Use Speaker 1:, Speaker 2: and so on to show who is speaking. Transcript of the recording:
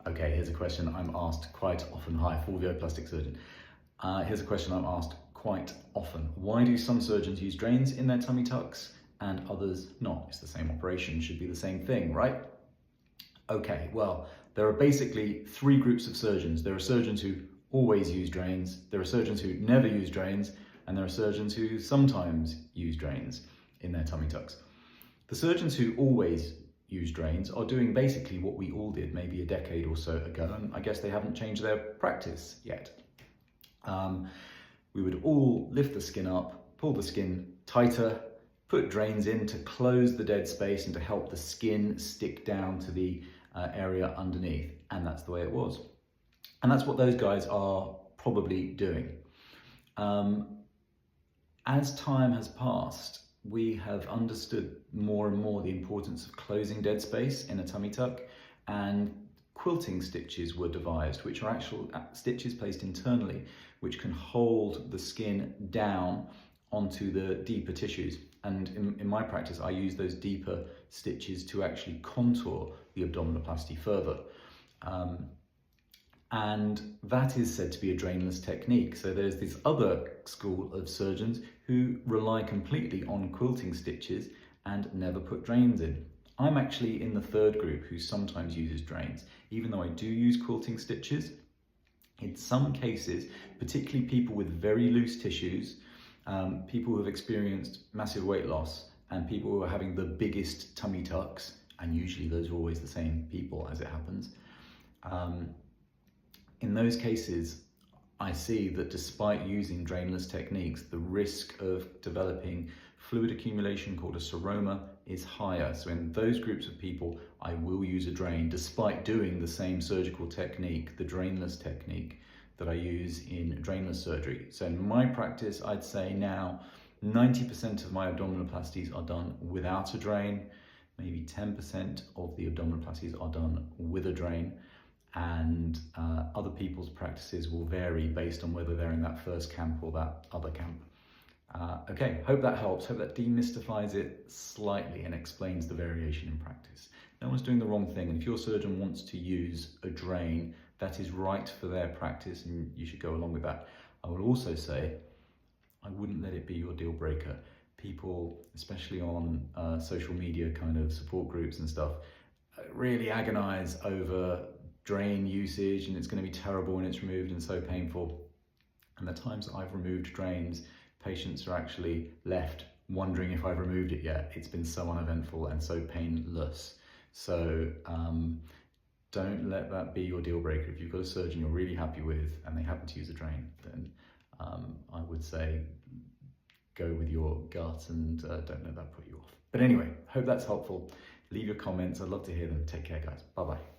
Speaker 1: Okay, here's a question I'm asked quite often. Hi, Fulvio, plastic surgeon. Here's a question I'm asked quite often. Why do some surgeons use drains in their tummy tucks and others not? It's the same operation, should be the same thing, right? Okay, well, there are basically three groups of surgeons. There are surgeons who always use drains, there are surgeons who never use drains, and there are surgeons who sometimes use drains in their tummy tucks. The surgeons who always use drains are doing basically what we all did maybe a decade or so ago, and I guess they haven't changed their practice yet. We would all lift the skin up, pull the skin tighter, put drains in to close the dead space and to help the skin stick down to the area underneath, and that's the way it was. And that's what those guys are probably doing. As time has passed, we have understood more and more the importance of closing dead space in a tummy tuck, and quilting stitches were devised, which are actual stitches placed internally, which can hold the skin down onto the deeper tissues. And in my practice, I use those deeper stitches to actually contour the abdominoplasty further. And that is said to be a drainless technique. So there's this other school of surgeons who rely completely on quilting stitches and never put drains in. I'm actually in the third group who sometimes uses drains, even though I do use quilting stitches. In some cases, particularly people with very loose tissues, people who have experienced massive weight loss, and people who are having the biggest tummy tucks, and usually those are always the same people as it happens. In those cases, I see that despite using drainless techniques, the risk of developing fluid accumulation called a seroma is higher. So in those groups of people, I will use a drain despite doing the same surgical technique, the drainless technique that I use in drainless surgery. So in my practice, I'd say now 90% of my abdominoplasties are done without a drain. Maybe 10% of the abdominoplasties are done with a drain. And other people's practices will vary based on whether they're in that first camp or that other camp. Okay, hope that helps. Hope that demystifies it slightly and explains the variation in practice. No one's doing the wrong thing, and if your surgeon wants to use a drain, that is right for their practice and you should go along with that. I will also say, I wouldn't let it be your deal breaker. People, especially on social media kind of support groups and stuff, really agonize over drain usage and it's going to be terrible when it's removed and so painful. And the times that I've removed drains, patients are actually left wondering if I've removed it yet. It's been so uneventful and so painless. So don't let that be your deal breaker. If you've got a surgeon you're really happy with and they happen to use a drain, then I would say go with your gut and don't let that put you off. But anyway, hope that's helpful. Leave your comments. I'd love to hear them. Take care, guys. Bye-bye.